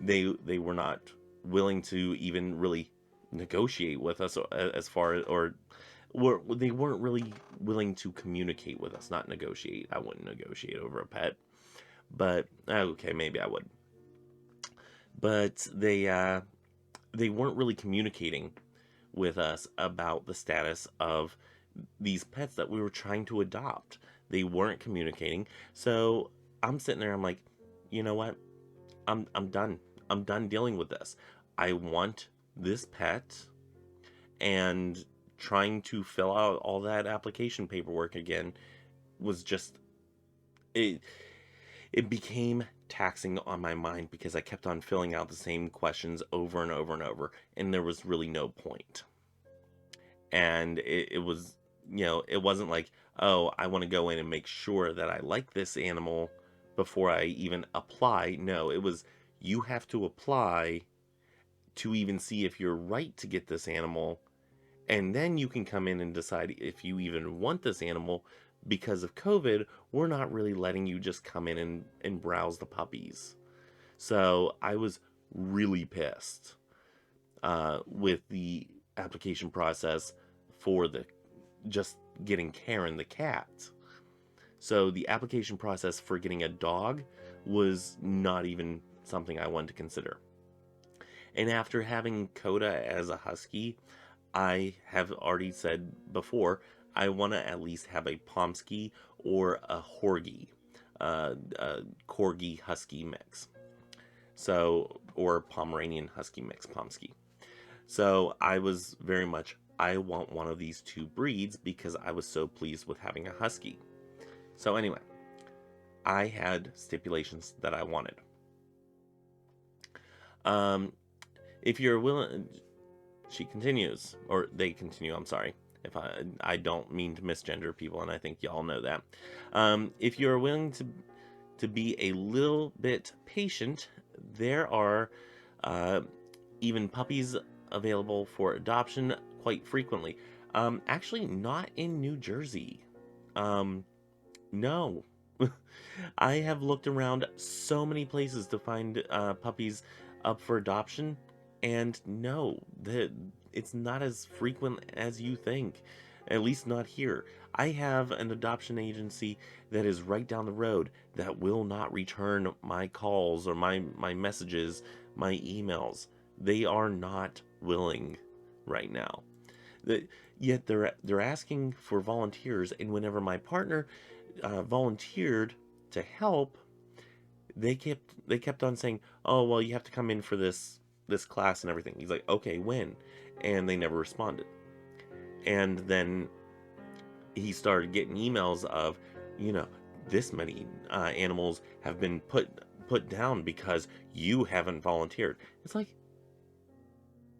They were not willing to even really negotiate with us as far as, or they weren't really willing to communicate with us, not negotiate. I wouldn't negotiate over a pet, but okay, maybe I would. But they weren't really communicating with us about the status of these pets that we were trying to adopt. They weren't communicating. So I'm sitting there, I'm like, you know what? I'm done. I'm done dealing with this. I want this pet, and trying to fill out all that application paperwork again was just it it became taxing on my mind because I kept on filling out the same questions over and over and over, and there was really no point. And it was, it wasn't like, oh, I want to go in and make sure that I like this animal before I even apply. No, it was, you have to apply to even see if you're right to get this animal, and then you can come in and decide if you even want this animal. Because of COVID, we're not really letting you just come in and browse the puppies. So I was really pissed with the application process for the just getting Karen the cat. So the application process for getting a dog was not even something I wanted to consider. And after having Coda as a husky, I have already said before, I want to at least have a Pomsky or a Horgy, a Corgi Husky mix. So, or Pomeranian Husky mix, Pomsky. So I was very much, I want one of these two breeds because I was so pleased with having a Husky. So anyway, I had stipulations that I wanted. If you're willing, she continues, or they continue, I'm sorry. If I don't mean to misgender people, and I think y'all know that. If you're willing to be a little bit patient, there are even puppies available for adoption quite frequently. Actually, not in New Jersey. No. I have looked around so many places to find puppies up for adoption, and no, it's not as frequent as you think. At least not here. I have an adoption agency that is right down the road that will not return my calls or my messages, my emails. They are not willing right now. Yet they're asking for volunteers, and whenever my partner volunteered to help, they kept on saying, "Oh, well, you have to come in for this class and everything." He's like, "Okay, when?" And they never responded. And then he started getting emails of, you know, this many animals have been put down because you haven't volunteered. It's like,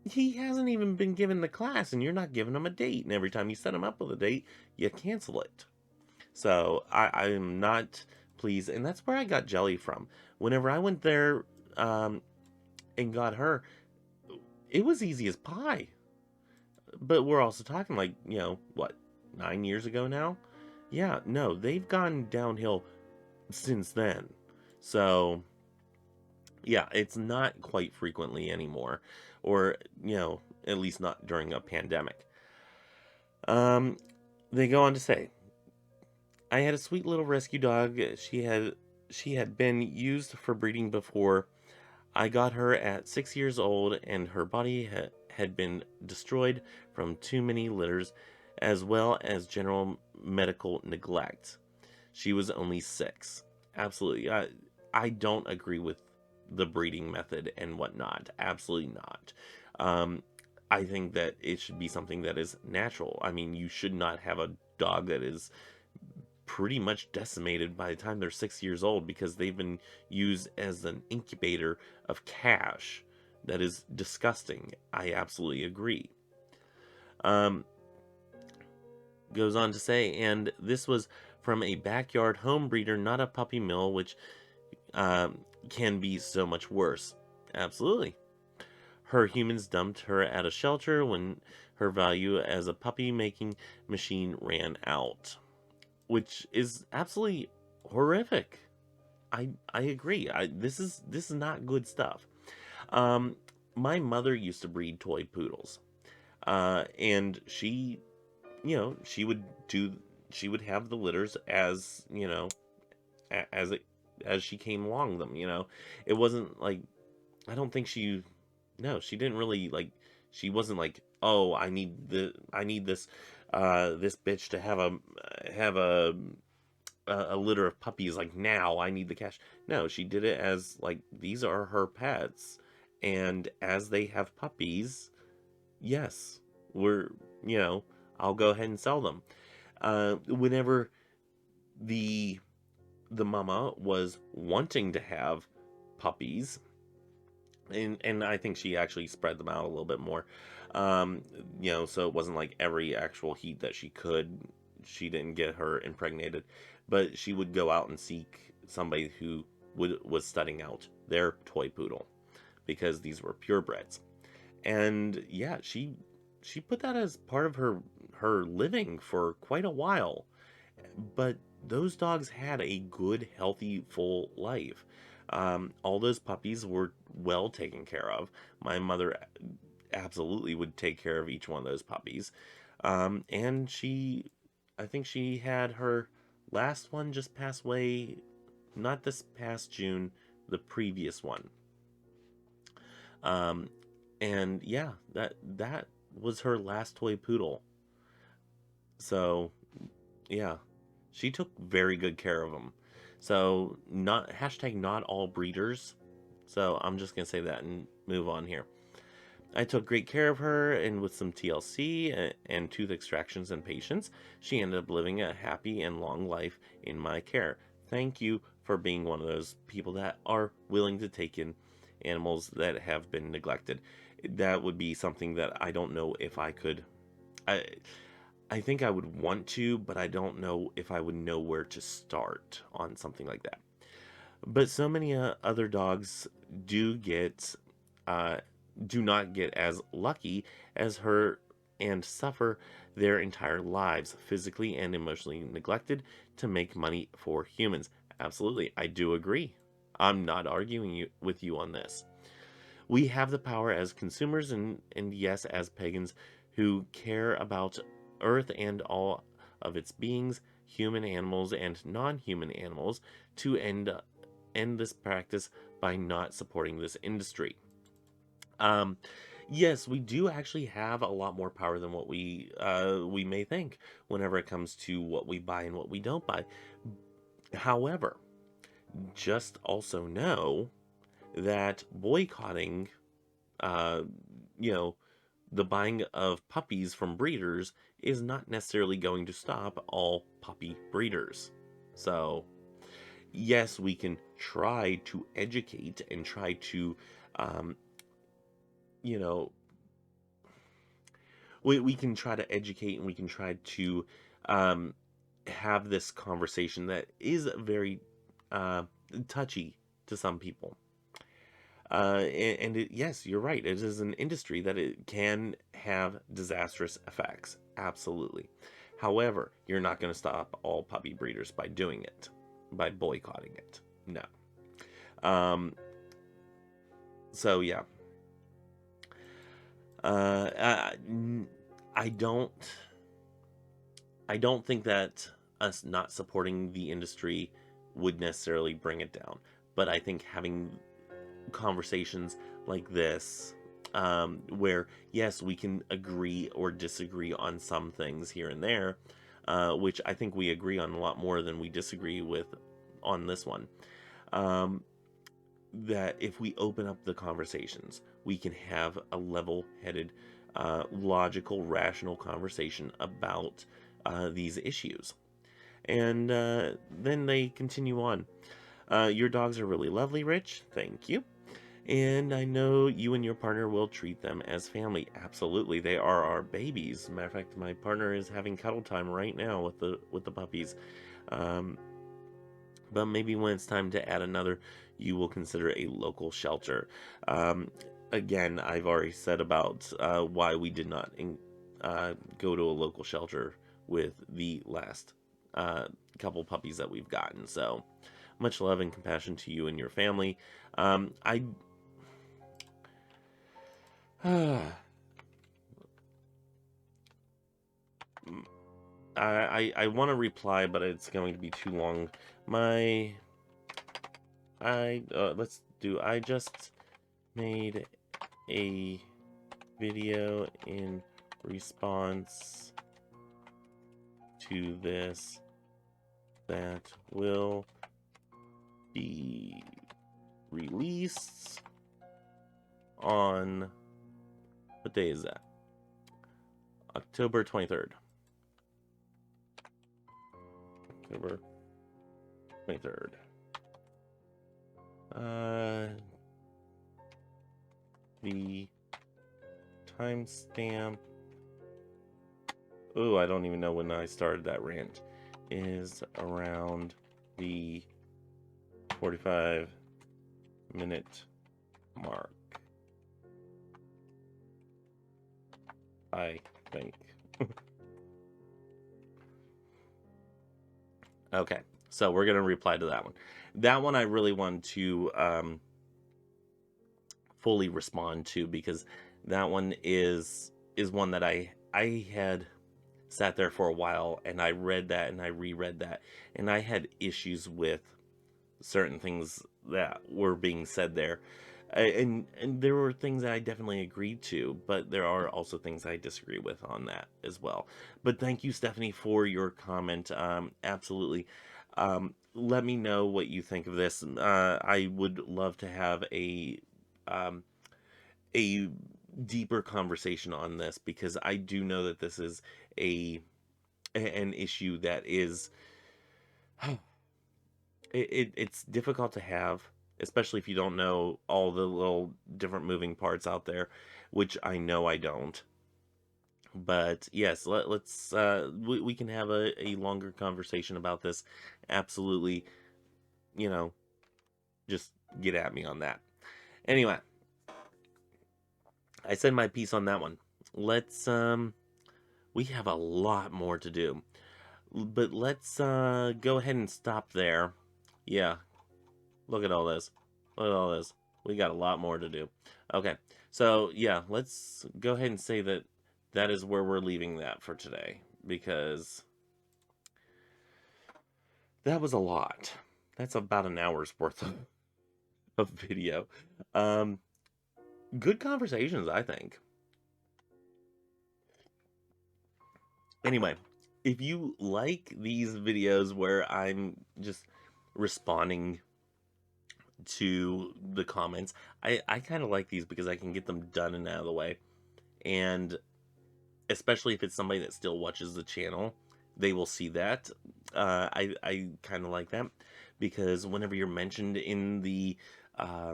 he hasn't even been given the class, and you're not giving him a date. And every time you set him up with a date, you cancel it. So I am not pleased, and that's where I got Jelly from. Whenever I went there and got her, it was easy as pie. But we're also talking like, what, 9 years ago now? Yeah, no, they've gone downhill since then. So, yeah, it's not quite frequently anymore, or, at least not during a pandemic. Um, they go on to say, I had a sweet little rescue dog. She had been used for breeding before. I got her at 6 years old, and her body had been destroyed from too many litters, as well as general medical neglect. She was only 6. Absolutely. I don't agree with the breeding method and whatnot. Absolutely not. I think that it should be something that is natural. I mean, you should not have a dog that is pretty much decimated by the time they're 6 years old because they've been used as an incubator of cash. That is disgusting. I absolutely agree. Um, Goes on to say, and this was from a backyard home breeder, not a puppy mill, which can be so much worse. Absolutely. Her humans dumped her at a shelter when her value as a puppy making machine ran out, which is absolutely horrific. I agree. This is not good stuff. My mother used to breed toy poodles, and she would have the litters as as it as she came along them. It wasn't like, I don't think she didn't really like, she wasn't like, oh, I need this this bitch to have a litter of puppies, like, now I need the cash. No, she did it as like, these are her pets, and as they have puppies, yes, we're I'll go ahead and sell them. Whenever the the mama was wanting to have puppies, and I think she actually spread them out a little bit more. Um, so it wasn't like every actual heat that she didn't get her impregnated, but she would go out and seek somebody who was studying out their toy poodle because these were purebreds. And yeah, she put that as part of her living for quite a while. But those dogs had a good, healthy, full life. All those puppies were well taken care of. My mother absolutely would take care of each one of those puppies. And I think she had her last one just pass away, not this past June, the previous one. Um, and yeah, that was her last toy poodle. So yeah, she took very good care of them. So not hashtag not all breeders. So I'm just gonna say that and move on here. I took great care of her, and with some TLC and tooth extractions and patience, she ended up living a happy and long life in my care. Thank you for being one of those people that are willing to take in animals that have been neglected. That would be something that I don't know if I could. I I think I would want to, but I don't know if I would know where to start on something like that. But so many other dogs do get uh, do not get as lucky as her and suffer their entire lives, physically and emotionally neglected to make money for humans. Absolutely, I do agree. I'm not arguing with you on this. We have the power as consumers and yes, as pagans who care about Earth and all of its beings, human animals and non-human animals, to end this practice by not supporting this industry. Um, yes, we do actually have a lot more power than what we may think whenever it comes to what we buy and what we don't buy. However, just also know that boycotting, uh, you know, the buying of puppies from breeders is not necessarily going to stop all puppy breeders. So, yes, we can try to educate and try to, um, you know, we can try to educate and we can try to um, have this conversation that is very uh, touchy to some people. Yes, you're right. It is an industry that it can have disastrous effects. Absolutely. However, you're not going to stop all puppy breeders by doing it, by boycotting it. No. Um, so yeah, uh, I, I don't, I don't think that us not supporting the industry would necessarily bring it down. But I think having conversations like this, where yes, we can agree or disagree on some things here and there, which I think we agree on a lot more than we disagree with on this one. Um, that if we open up the conversations, we can have a level headed, logical, rational conversation about these issues. And then they continue on. Your dogs are really lovely, Rich. Thank you. And I know you and your partner will treat them as family. Absolutely, they are our babies. Matter of fact, my partner is having cuddle time right now with the puppies. Um, but maybe when it's time to add another, you will consider a local shelter. Um, Again, I've already said about why we did not go to a local shelter with the last couple puppies that we've gotten. So much love and compassion to you and your family. I I want to reply, but it's going to be too long. My let's do. I just made a video in response to this that will be released on, what day is that? October 23rd. October 23rd. The timestamp. Oh, I don't even know when I started that rant. Is around the 45-minute mark, I think. Okay, so we're gonna reply to that one. That one I really want to fully respond to, because that one is one that I had sat there for a while, and I read that and I reread that, and I had issues with certain things that were being said there. And there were things that I definitely agreed to, but there are also things I disagree with on that as well. But thank you, Stephanie, for your comment. Absolutely. Let me know what you think of this. I would love to have um, a deeper conversation on this, because I do know that this is an issue that is it's difficult to have, especially if you don't know all the little different moving parts out there, which I know I don't. But yes, let's we can have a longer conversation about this. Absolutely, you know, just get at me on that. Anyway, I said my piece on that one. Let's we have a lot more to do, but let's go ahead and stop there. Yeah, look at all this. Look at all this. We got a lot more to do. Okay, so yeah, let's go ahead and say that that is where we're leaving that for today, because that was a lot. That's about an hour's worth of video. Um, Good conversations, I think. Anyway, if you like these videos where I'm just responding to the comments, I kind of like these because I can get them done and out of the way. And especially if it's somebody that still watches the channel, they will see that. I kind of like that, because whenever you're mentioned uh,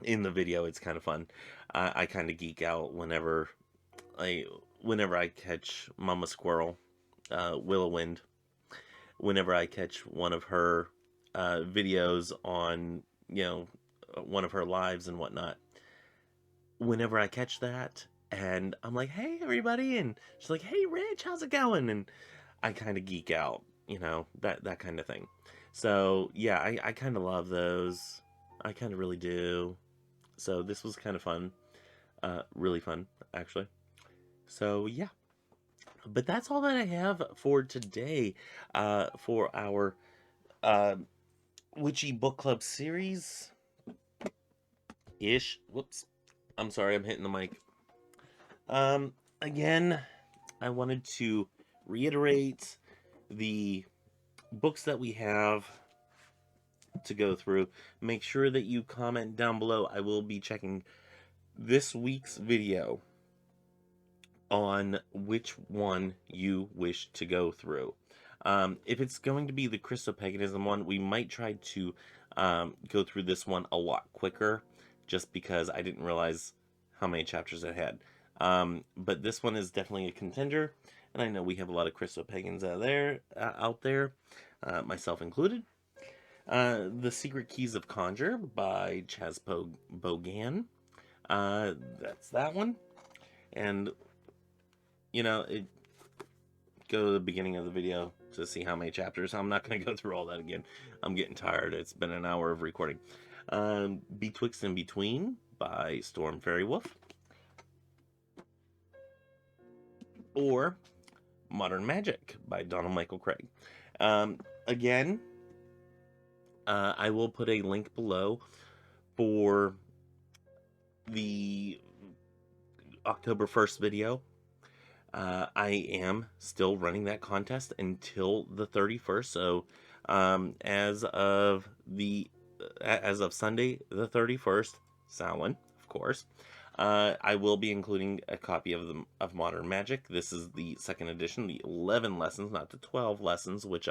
in the video, it's kind of fun. I kind of geek out I whenever I catch Mama Squirrel, Willow Wind, whenever I catch one of her videos on, one of her lives and whatnot. Whenever I catch that, and I'm like, "Hey, everybody," and she's like, "Hey, Rich, how's it going?" And I kind of geek out, that kind of thing. So yeah, I kind of love those. I kind of really do. So this was kind of fun, really fun actually. So yeah, but that's all that I have for today, for our uh, Witchy Book Club series ish. Whoops, I'm sorry, I'm hitting the mic. Again, I wanted to reiterate the books that we have to go through. Make sure that you comment down below. I will be checking this week's video on which one you wish to go through. If it's going to be the Christopaganism one, we might try to go through this one a lot quicker, just because I didn't realize how many chapters it had. But this one is definitely a contender, and I know we have a lot of Christopagans out there, myself included. The Secret Keys of Conjure by Chaz Bogan. That's that one. And, it go to the beginning of the video to see how many chapters. I'm not going to go through all that again. I'm getting tired. It's been an hour of recording. Betwixt and Between by Storm Fairy Wolf. Or Modern Magic by Donald Michael Craig. Again, I will put a link below for the October 1st video. I am still running that contest until the 31st. So as of Sunday the 31st, Samhain, of course, I will be including a copy of Modern Magic. This is the second edition, the 11 lessons, not the 12 lessons, which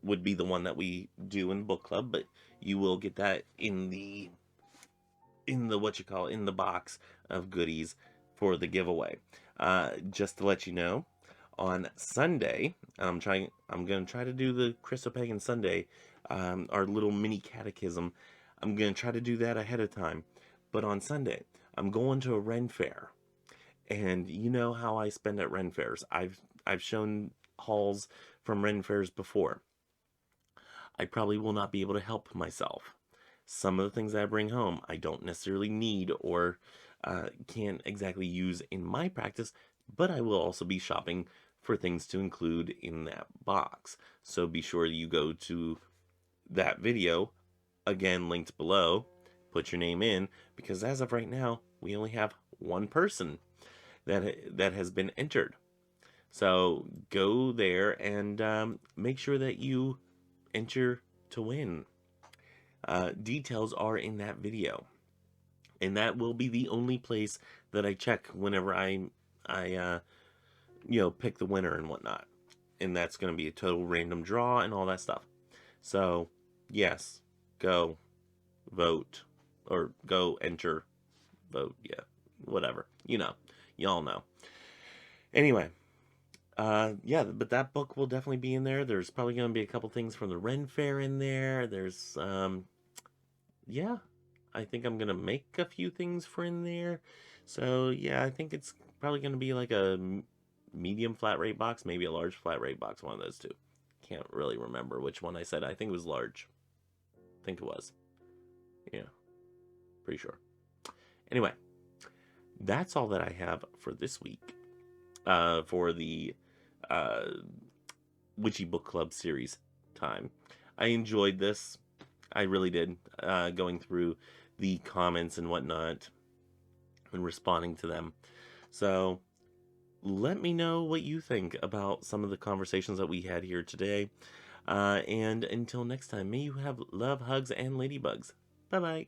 would be the one that we do in book club. But you will get that in the what you call in the box of goodies for the giveaway. Just to let you know, on Sunday, I'm gonna try to do the Christopagan Sunday, our little mini catechism. I'm gonna try to do that ahead of time. But on Sunday, I'm going to a Ren fair, and you know how I spend at Ren fairs. I've shown hauls from Ren fairs before. I probably will not be able to help myself. Some of the things that I bring home, I don't necessarily need or can't exactly use in my practice, but I will also be shopping for things to include in that box. So be sure you go to that video, again linked below, put your name in, because as of right now, we only have one person that has been entered. So go there and make sure that you enter to win. Details are in that video, and that will be the only place that I check whenever I pick the winner and whatnot. And that's going to be a total random draw and all that stuff. So yes, go vote or go enter, vote, yeah, whatever, y'all know. Anyway, yeah, but that book will definitely be in there. There's probably going to be a couple things from the Ren Fair in there. There's yeah, I think I'm gonna make a few things for in there. So yeah, I think it's probably gonna be like a medium flat rate box, maybe a large flat rate box, one of those two. Can't really remember which one I said. I think it was large. I think it was. Yeah, pretty sure. Anyway, that's all that I have for this week. For the uh, Witchy Book Club series time. I enjoyed this. I really did. Going through the comments and whatnot and responding to them. So let me know what you think about some of the conversations that we had here today. And until next time, may you have love, hugs, and ladybugs. Bye bye.